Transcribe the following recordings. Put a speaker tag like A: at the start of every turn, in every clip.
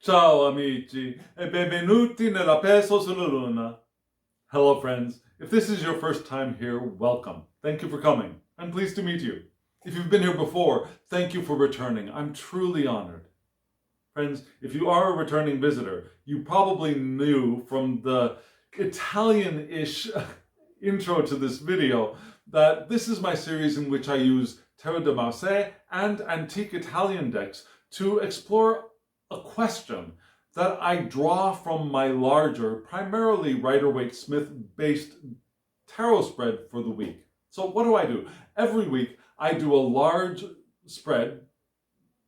A: Ciao amici e benvenuti nella Peso sulla Luna. Hello friends, if this is your first time here, welcome. Thank you for coming. I'm pleased to meet you. If you've been here before, thank you for returning. I'm truly honored. Friends, if you are a returning visitor, you probably knew from the Italian-ish intro to this video that this is my series in which I use Tarot de Marseille and antique Italian decks to explore a question that I draw from my larger, primarily Rider-Waite-Smith based tarot spread for the week. So what do? Every week I do a large spread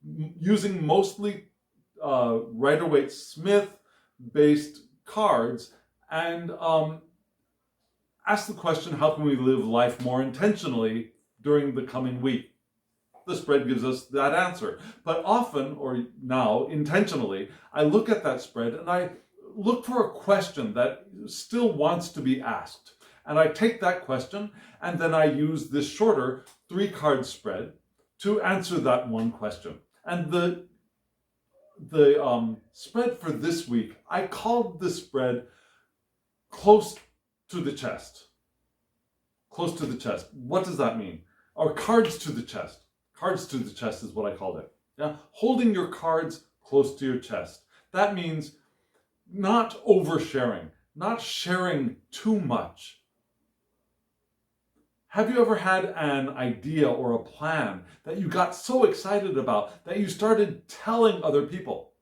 A: using mostly Rider-Waite-Smith based cards and ask the question, how can we live life more intentionally during the coming week? The spread gives us that answer. But often, or now intentionally, I look at that spread and I look for a question that still wants to be asked. And I take that question and then I use this shorter 3-card spread to answer that one question. And the spread for this week, I called the spread Close to the Chest. Close to the chest. What does that mean? Or cards to the chest. Cards to the chest is what I called it. Yeah? Holding your cards close to your chest. That means not oversharing, not sharing too much. Have you ever had an idea or a plan that you got so excited about that you started telling other people?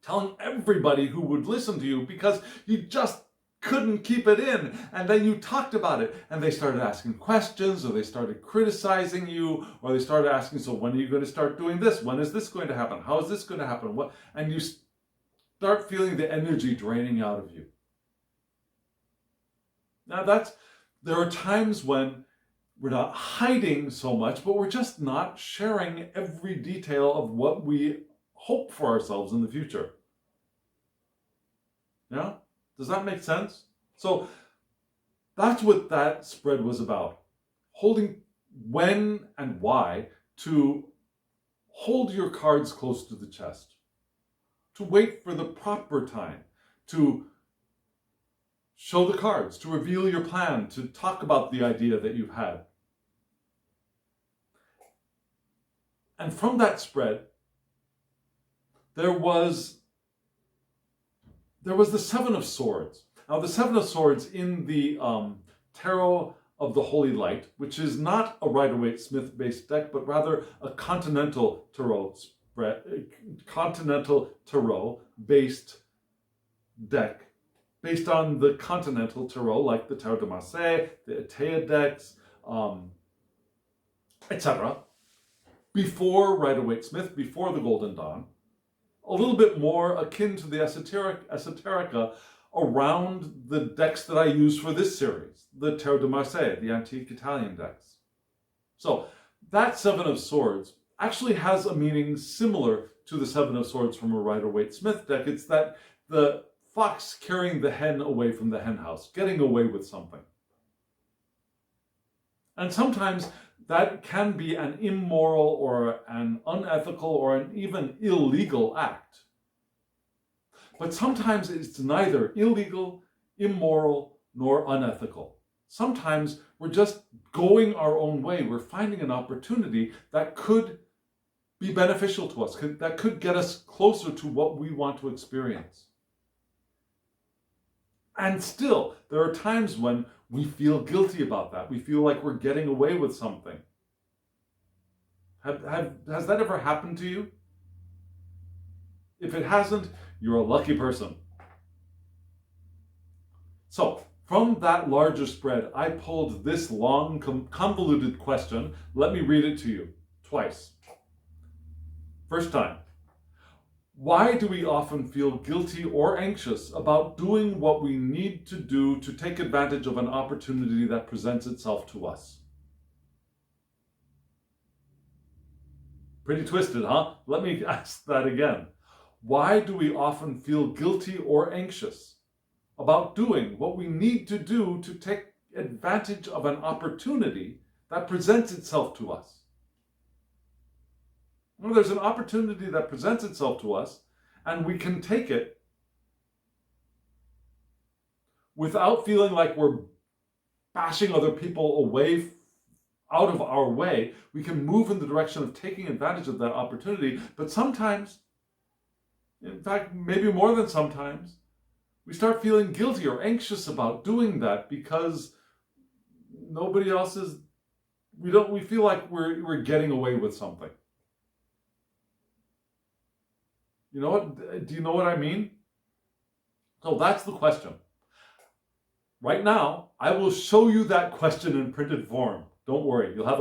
A: Telling everybody who would listen to you because you just couldn't keep it in, and then you talked about it and they started asking questions, or they started criticizing you, or they started asking, so when are you going to start doing this? When is this going to happen? How is this going to happen? What? And you start feeling the energy draining out of you. Now there are times when we're not hiding so much, but we're just not sharing every detail of what we hope for ourselves in the future. Yeah? Does that make sense? So that's what that spread was about. Holding when and why to hold your cards close to the chest. To wait for the proper time. To show the cards. To reveal your plan. To talk about the idea that you've had. And from that spread, there was the 7 of Swords. Now, the 7 of Swords in the Tarot of the Holy Light, which is not a Rider-Waite-Smith based deck, but rather a continental tarot based deck, based on the continental tarot, like the Tarot de Marseille, the Atea decks, etc. Before Rider-Waite-Smith, before the Golden Dawn. A little bit more akin to the esoterica around the decks that I use for this series, the Tarot de Marseille, the antique Italian decks. So that 7 of Swords actually has a meaning similar to the 7 of Swords from a Rider-Waite-Smith deck. It's that the fox carrying the hen away from the hen house, getting away with something. And sometimes that can be an immoral or an unethical or an even illegal act. But sometimes it's neither illegal, immoral, nor unethical. Sometimes we're just going our own way. We're finding an opportunity that could be beneficial to us, that could get us closer to what we want to experience. And still, there are times when we feel guilty about that. We feel like we're getting away with something. Has that ever happened to you? If it hasn't, you're a lucky person. So, from that larger spread, I pulled this long, convoluted question. Let me read it to you twice. First time. Why do we often feel guilty or anxious about doing what we need to do to take advantage of an opportunity that presents itself to us? Pretty twisted, huh? Let me ask that again. Why do we often feel guilty or anxious about doing what we need to do to take advantage of an opportunity that presents itself to us? Well, there's an opportunity that presents itself to us, And we can take it without feeling like we're bashing other people away, out of our way. We can move in the direction of taking advantage of that opportunity. But sometimes, in fact, maybe more than sometimes, we start feeling guilty or anxious about doing that because nobody else is, we feel like we're getting away with something. You know what? Do you know what I mean? So that's the question. Right now, I will show you that question in printed form. Don't worry, you'll have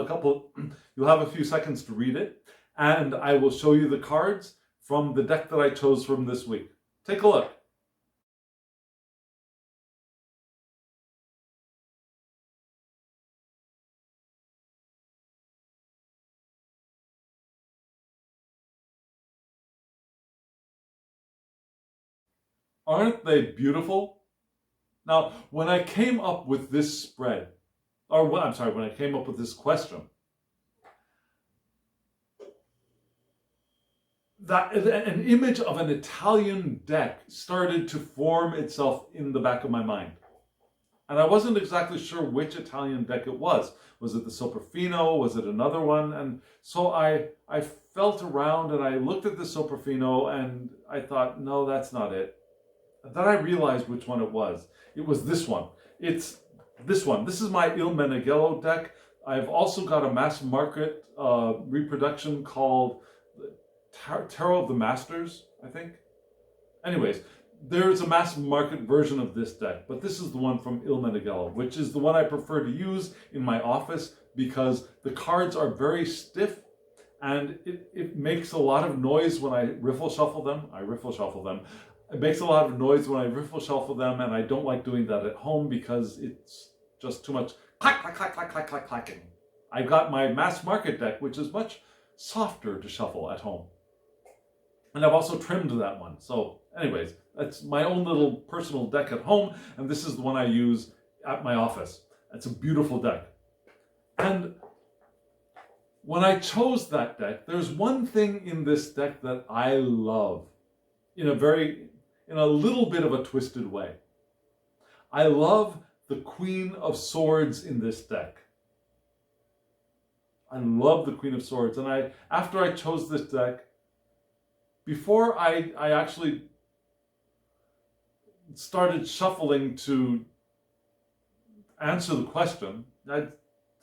A: a few seconds to read it, and I will show you the cards from the deck that I chose from this week. Take a look. Aren't they beautiful? Now, when I came up with this spread, when I came up with this question, that an image of an Italian deck started to form itself in the back of my mind. And I wasn't exactly sure which Italian deck it was. Was it the Soprafino? Was it another one? And so I felt around and I looked at the Soprafino and I thought, no, that's not it. And then I realized which one it was. It was this one. It's this one. This is my Il Meneghello deck. I've also got a mass market reproduction called Tarot of the Masters, I think. Anyways, there's a mass market version of this deck, but this is the one from Il Meneghello, which is the one I prefer to use in my office because the cards are very stiff and it makes a lot of noise when I riffle shuffle them. It makes a lot of noise when I riffle shuffle them, and I don't like doing that at home because it's just too much clack, clack, clack, clack, clack, clack, clacking. I've got my mass market deck, which is much softer to shuffle at home. And I've also trimmed that one. So anyways, that's my own little personal deck at home, and this is the one I use at my office. It's a beautiful deck. And when I chose that deck, there's one thing in this deck that I love in a little bit of a twisted way. I love the Queen of Swords in this deck. I love the Queen of Swords. And after I chose this deck, before I actually started shuffling to answer the question, I'd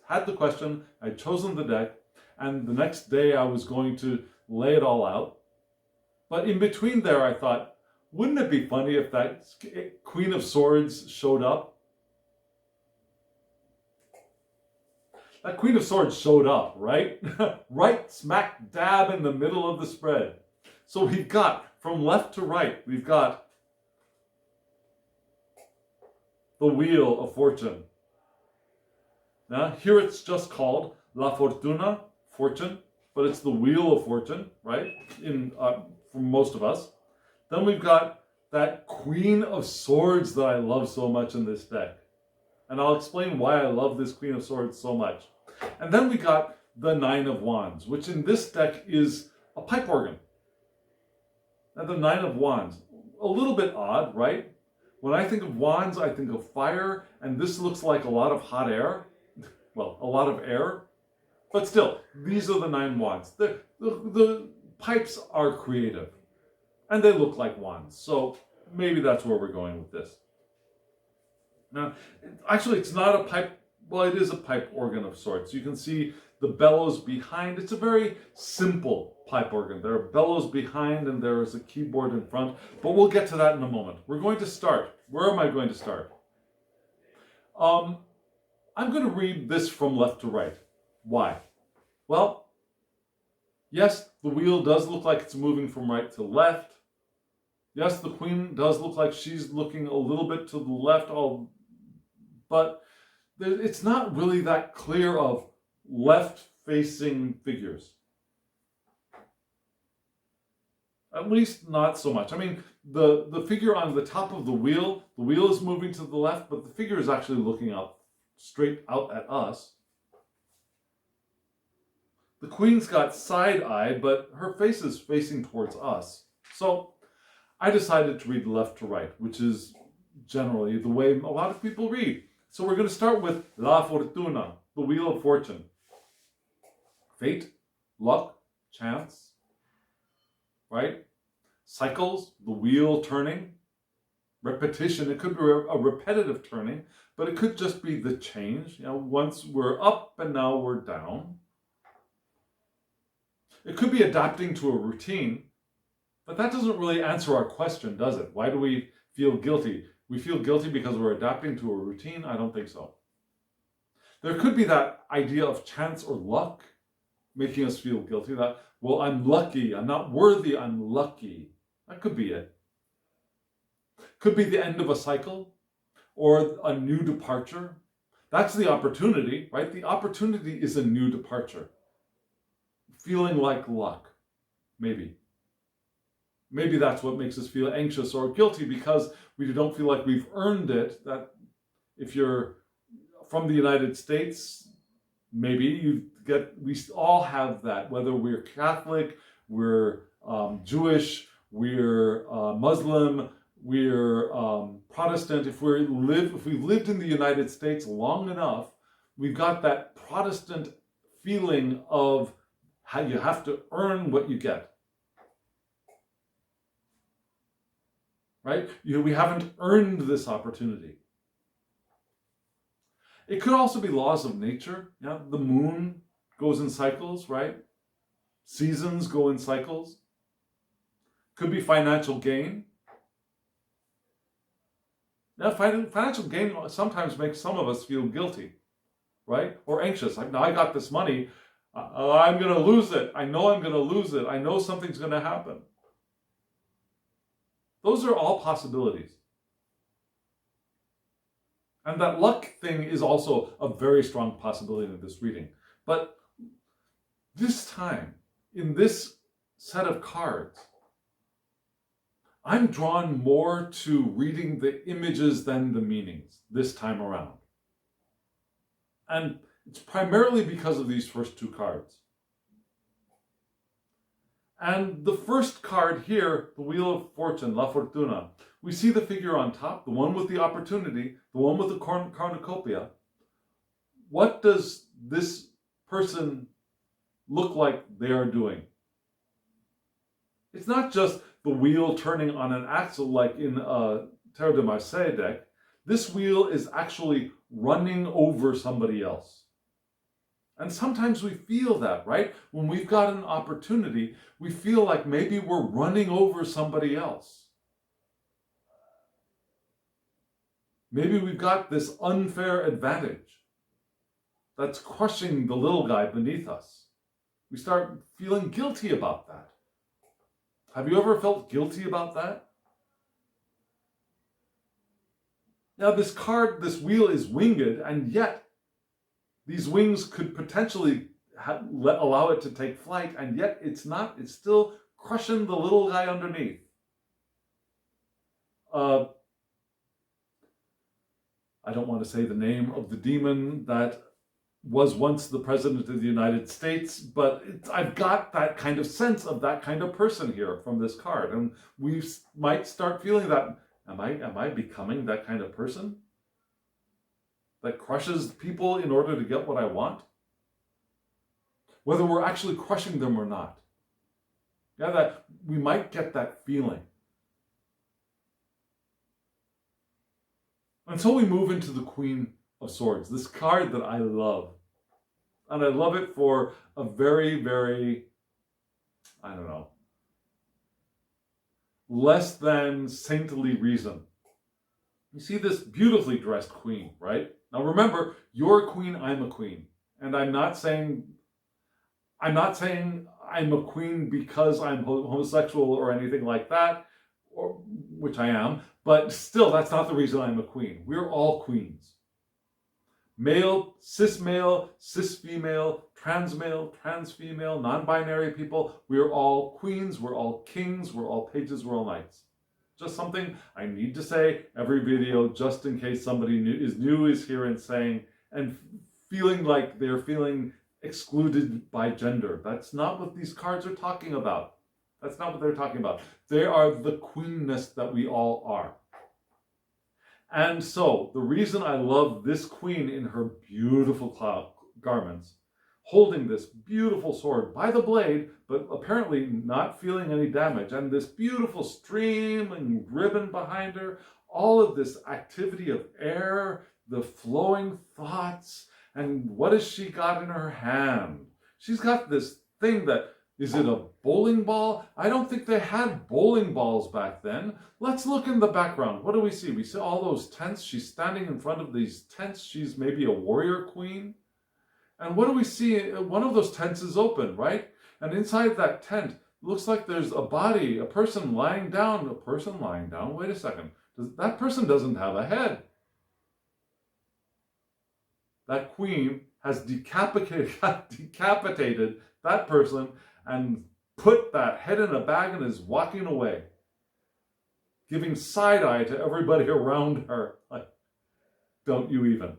A: had the question, I'd chosen the deck, and the next day I was going to lay it all out. But in between there, I thought, wouldn't it be funny if that Queen of Swords showed up? That Queen of Swords showed up, right? Right smack dab in the middle of the spread. So we've got, from left to right, we've got the Wheel of Fortune. Now, here it's just called La Fortuna, fortune, but it's the Wheel of Fortune, right? For most of us. Then we've got that Queen of Swords that I love so much in this deck. And I'll explain why I love this Queen of Swords so much. And then we got the Nine of Wands, which in this deck is a pipe organ. Now the Nine of Wands, a little bit odd, right? When I think of wands, I think of fire, and this looks like a lot of hot air. Well, a lot of air. But still, these are the 9 wands. The pipes are creative, and they look like wands. So maybe that's where we're going with this. Now, actually, it's not a pipe. Well, it is a pipe organ of sorts. You can see the bellows behind. It's a very simple pipe organ. There are bellows behind, and there is a keyboard in front. But we'll get to that in a moment. We're going to start. Where am I going to start? I'm going to read this from left to right. Why? Well, yes, the wheel does look like it's moving from right to left. Yes, the queen does look like she's looking a little bit to the left, but it's not really that clear of left-facing figures. At least not so much. I mean, the figure on the top of the wheel is moving to the left, but the figure is actually looking out straight out at us. The queen's got side-eye, but her face is facing towards us. So I decided to read left to right, which is generally the way a lot of people read. So we're going to start with La Fortuna, the Wheel of Fortune. Fate, luck, chance, right? Cycles, the wheel turning. Repetition, it could be a repetitive turning, but it could just be the change. Once we're up and now we're down. It could be adapting to a routine, but that doesn't really answer our question, does it? Why do we feel guilty? We feel guilty because we're adapting to a routine? I don't think so. There could be that idea of chance or luck making us feel guilty, that, well, I'm lucky, I'm not worthy, I'm lucky. That could be it. Could be the end of a cycle or a new departure. That's the opportunity, right? The opportunity is a new departure. Feeling like luck, maybe. Maybe that's what makes us feel anxious or guilty, because we don't feel like we've earned it. That if you're from the United States, maybe we all have that, whether we're Catholic, we're Jewish, we're Muslim, we're Protestant. If we've lived in the United States long enough, we've got that Protestant feeling of how you have to earn what you get. Right? We haven't earned this opportunity. It could also be laws of nature. The moon goes in cycles, right? Seasons go in cycles. Could be financial gain. Now, financial gain sometimes makes some of us feel guilty, right? Or anxious. Like, now I got this money, I'm going to lose it. I know I'm going to lose it. I know something's going to happen. Those are all possibilities. And that luck thing is also a very strong possibility in this reading. But this time, in this set of cards, I'm drawn more to reading the images than the meanings this time around. And it's primarily because of these first two cards. And the first card here, the Wheel of Fortune, La Fortuna, we see the figure on top, the one with the opportunity, the one with the cornucopia. What does this person look like they are doing? It's not just the wheel turning on an axle like in a Tarot de Marseille deck. This wheel is actually running over somebody else. And sometimes we feel that, right? When we've got an opportunity, we feel like maybe we're running over somebody else. Maybe we've got this unfair advantage that's crushing the little guy beneath us. We start feeling guilty about that. Have you ever felt guilty about that? Now this card, this wheel is winged, and yet these wings could potentially allow it to take flight, and yet it's not. It's still crushing the little guy underneath. I don't want to say the name of the demon that was once the President of the United States, but I've got that kind of sense of that kind of person here from this card. And we might start feeling that, am I becoming that kind of person? That crushes people in order to get what I want? Whether we're actually crushing them or not. Yeah, that we might get that feeling. And so we move into the Queen of Swords, this card that I love. And I love it for a very, very, I don't know, less than saintly reason. You see this beautifully dressed queen, right? Now remember, you're a queen, I'm a queen. And I'm not saying I'm a queen because I'm homosexual or anything like that, or which I am, but still that's not the reason I'm a queen. We're all queens. Male, cis female, trans female, non-binary people, we're all queens, we're all kings, we're all pages, we're all knights. Just something I need to say every video, just in case somebody new is here and saying, and feeling like they're feeling excluded by gender. That's not what these cards are talking about. That's not what they're talking about. They are the queenness that we all are. And so, the reason I love this queen in her beautiful garments, holding this beautiful sword by the blade, but apparently not feeling any damage, and this beautiful stream and ribbon behind her, all of this activity of air, the flowing thoughts, and what has she got in her hand? She's got this thing that, is it a bowling ball? I don't think they had bowling balls back then. Let's look in the background. What do we see? We see all those tents. She's standing in front of these tents. She's maybe a warrior queen. And what do we see? One of those tents is open, right? And inside that tent, looks like there's a body, a person lying down. A person lying down? Wait a second. That person doesn't have a head. That queen has decapitated that person and put that head in a bag and is walking away, giving side eye to everybody around her. Like, don't you even.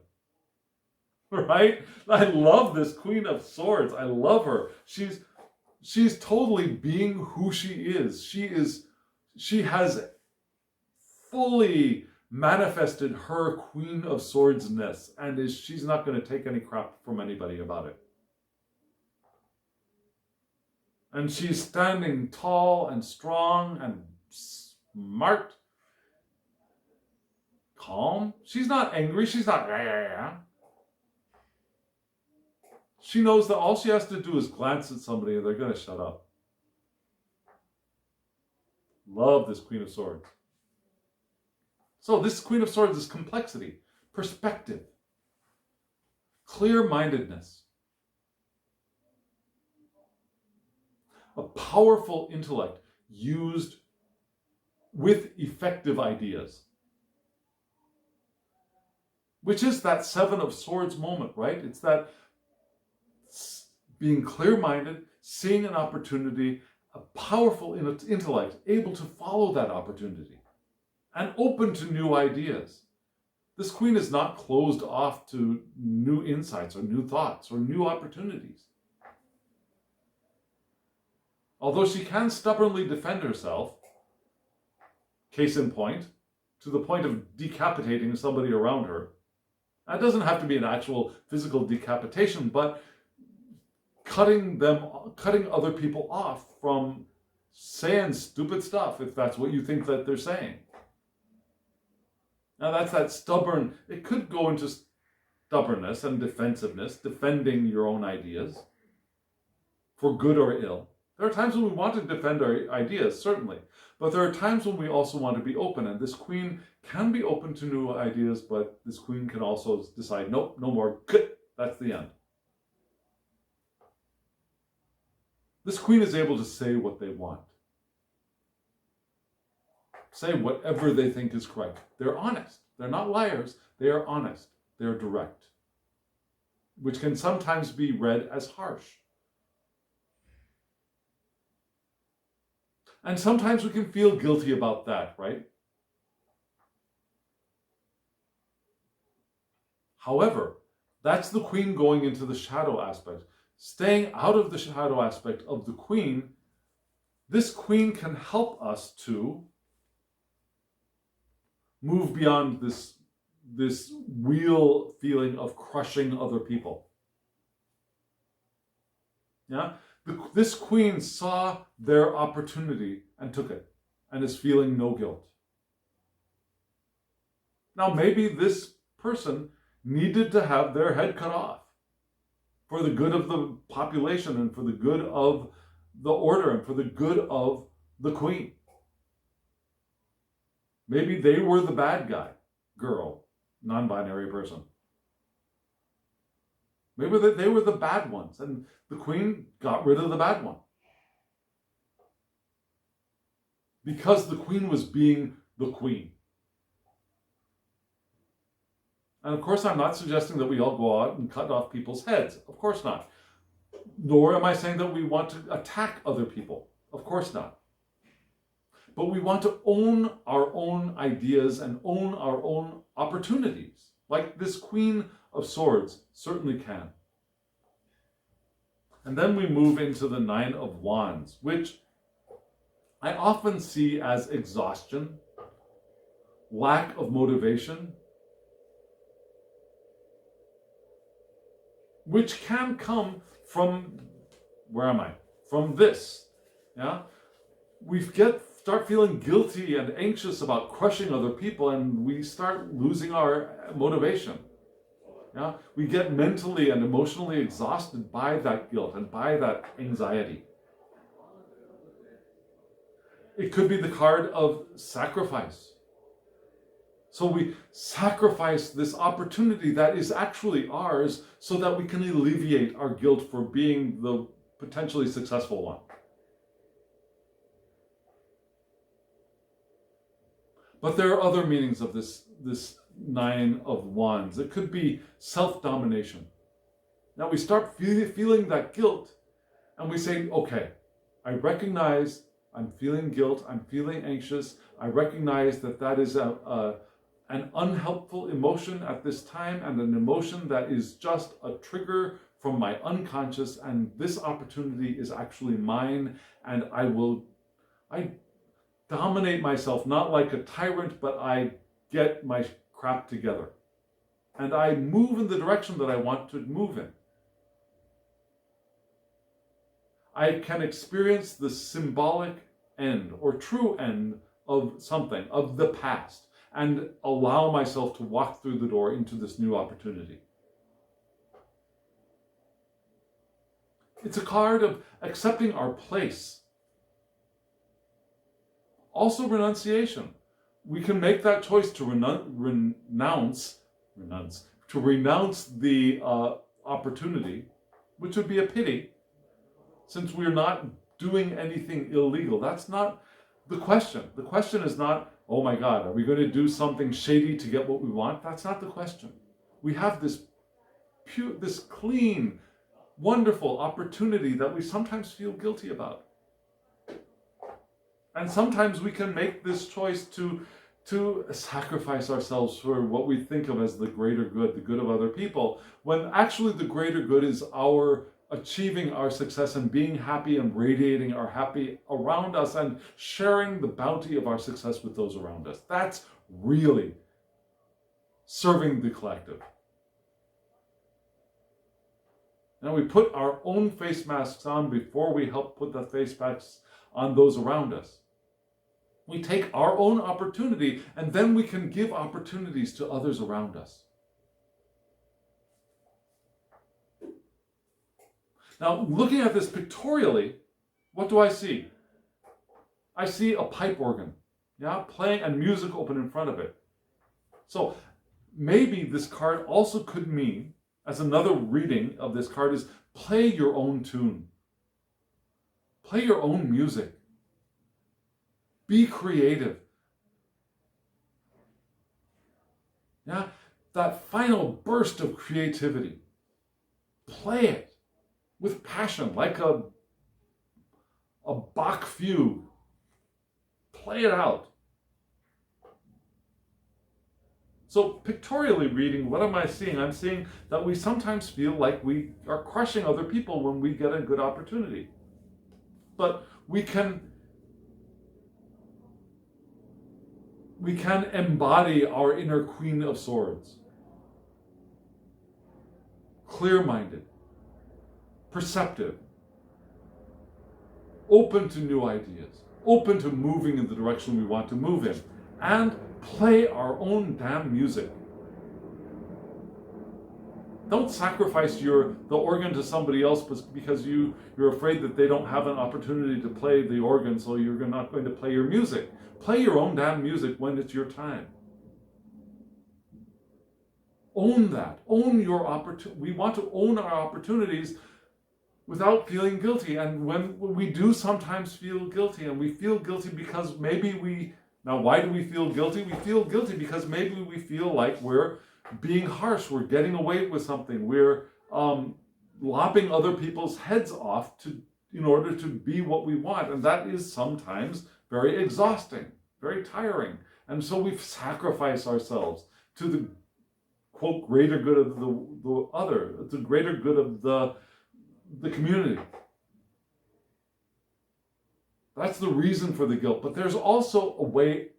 A: Right? I love this Queen of Swords. I love her. She's totally being who she is. She has fully manifested her Queen of Swords-ness, and she's not going to take any crap from anybody about it. And she's standing tall and strong and smart, calm. She's not angry. She's not. She knows that all she has to do is glance at somebody and they're going to shut up. Love this Queen of Swords. So this Queen of Swords is complexity, perspective, clear-mindedness, a powerful intellect used with effective ideas, which is that Seven of Swords moment, right? It's that being clear-minded, seeing an opportunity, a powerful intellect, able to follow that opportunity, and open to new ideas. This queen is not closed off to new insights or new thoughts or new opportunities. Although she can stubbornly defend herself, case in point, to the point of decapitating somebody around her. That doesn't have to be an actual physical decapitation, but cutting other people off from saying stupid stuff, if that's what you think that they're saying. Now that's that stubborn, it could go into stubbornness and defensiveness, defending your own ideas, for good or ill. There are times when we want to defend our ideas, certainly, but there are times when we also want to be open, and this queen can be open to new ideas, but this queen can also decide, nope, no more, good, that's the end. This queen is able to say what they want. Say whatever they think is correct. They're honest. They're not liars. They are honest. They're direct, which can sometimes be read as harsh. And sometimes we can feel guilty about that, right? However, that's the queen going into the shadow aspect. Staying out of the shadow aspect of the queen, this queen can help us to move beyond this real feeling of crushing other people. Yeah? This queen saw their opportunity and took it, and is feeling no guilt. Now, maybe this person needed to have their head cut off for the good of the population and for the good of the order and for the good of the queen. Maybe they were the bad guy, girl, non-binary person. Maybe they were the bad ones, and the queen got rid of the bad one. Because the queen was being the queen. And of course, I'm not suggesting that we all go out and cut off people's heads. Of course not. Nor am I saying that we want to attack other people. Of course not. But we want to own our own ideas and own our own opportunities, like this Queen of Swords certainly can. And then we move into the Nine of Wands, which I often see as exhaustion, lack of motivation, which can come from, where am I? From this, yeah? We start feeling guilty and anxious about crushing other people, and we start losing our motivation. Yeah? We get mentally and emotionally exhausted by that guilt and by that anxiety. It could be the card of sacrifice. So we sacrifice this opportunity that is actually ours so that we can alleviate our guilt for being the potentially successful one. But there are other meanings of this Nine of Wands. It could be self-domination. Now we start feeling that guilt, and we say, okay, I recognize I'm feeling guilt, I'm feeling anxious, I recognize that is an unhelpful emotion at this time, and an emotion that is just a trigger from my unconscious, and this opportunity is actually mine, and I dominate myself, not like a tyrant, but I get my crap together. And I move in the direction that I want to move in. I can experience the symbolic end or true end of something, of the past, and allow myself to walk through the door into this new opportunity. It's a card of accepting our place. Also renunciation. We can make that choice to renounce the opportunity, which would be a pity, since we're not doing anything illegal. That's not the question. The question is not, oh my God, are we going to do something shady to get what we want? That's not the question. We have this clean, wonderful opportunity that we sometimes feel guilty about. And sometimes we can make this choice to sacrifice ourselves for what we think of as the greater good, the good of other people, when actually the greater good is our achieving our success and being happy and radiating our happy around us and sharing the bounty of our success with those around us. That's really serving the collective. Now we put our own face masks on before we help put the face masks on those around us. We take our own opportunity, and then we can give opportunities to others around us. Now, looking at this pictorially, what do I see? I see a pipe organ, playing, and music open in front of it. So maybe this card also could mean, as another reading of this card, is play your own tune. Play your own music. Be creative. That final burst of creativity. Play it with passion, like a Bach fugue. Play it out. So pictorially reading, what am I seeing? I'm seeing that we sometimes feel like we are crushing other people when we get a good opportunity. But we can embody our inner Queen of Swords. Clear-minded, perceptive, open to new ideas, open to moving in the direction we want to move in, and play our own damn music. Don't sacrifice the organ to somebody else because you're afraid that they don't have an opportunity to play the organ, so you're not going to play your music. Play your own damn music when it's your time. Own that. Own your opportunity. We want to own our opportunities without feeling guilty. And when we do sometimes feel guilty, and we feel guilty because now why do we feel guilty? We feel guilty because maybe we feel like we're being harsh, we're getting away with something, we're lopping other people's heads off in order to be what we want. And that is sometimes very exhausting, very tiring. And so we sacrifice ourselves to the, quote, greater good of the greater good of the community. That's the reason for the guilt. But there's also a way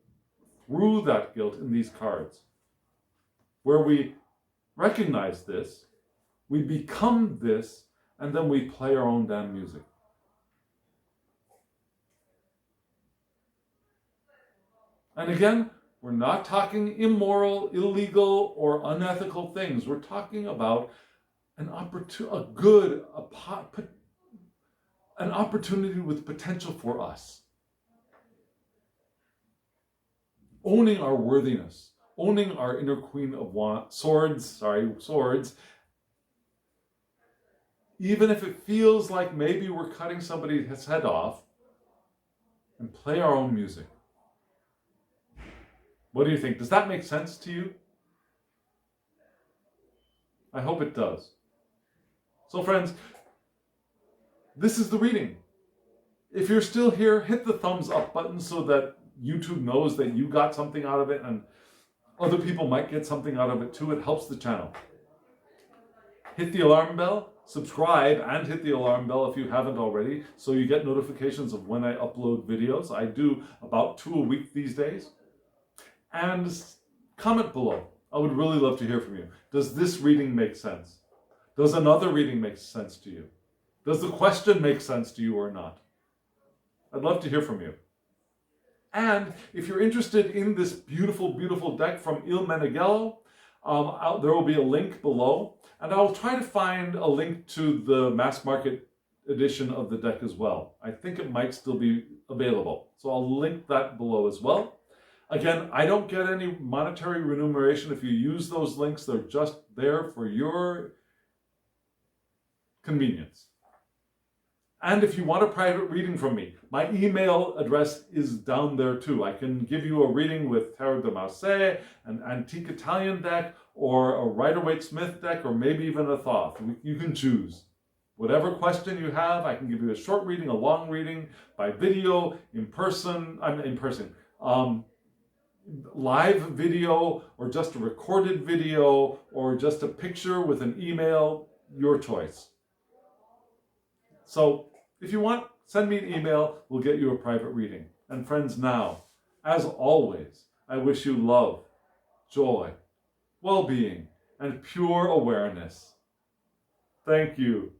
A: through that guilt in these cards, where we recognize this, we become this, and then we play our own damn music. And again, we're not talking immoral, illegal, or unethical things. We're talking about an opportunity with potential for us. Owning our worthiness, owning our inner Queen of Swords, even if it feels like maybe we're cutting somebody's head off, and play our own music. What do you think? Does that make sense to you? I hope it does. So friends, this is the reading. If you're still here, hit the thumbs up button so that YouTube knows that you got something out of it and other people might get something out of it too. It helps the channel. Hit the alarm bell, subscribe, and hit the alarm bell if you haven't already so you get notifications of when I upload videos. I do about 2 a week these days. And comment below. I would really love to hear from you. Does this reading make sense? Does another reading make sense to you? Does the question make sense to you or not? I'd love to hear from you. And if you're interested in this beautiful, beautiful deck from Il Meneghello, there will be a link below. And I'll try to find a link to the mass market edition of the deck as well. I think it might still be available. So I'll link that below as well. Again, I don't get any monetary remuneration if you use those links. They're just there for your convenience. And if you want a private reading from me, my email address is down there too. I can give you a reading with Tarot de Marseille, an antique Italian deck, or a Rider-Waite-Smith deck, or maybe even a Thoth. You can choose. Whatever question you have, I can give you a short reading, a long reading, by video, live video, or just a recorded video, or just a picture with an email, your choice. So if you want, send me an email, we'll get you a private reading. And friends, now, as always, I wish you love, joy, well-being, and pure awareness. Thank you.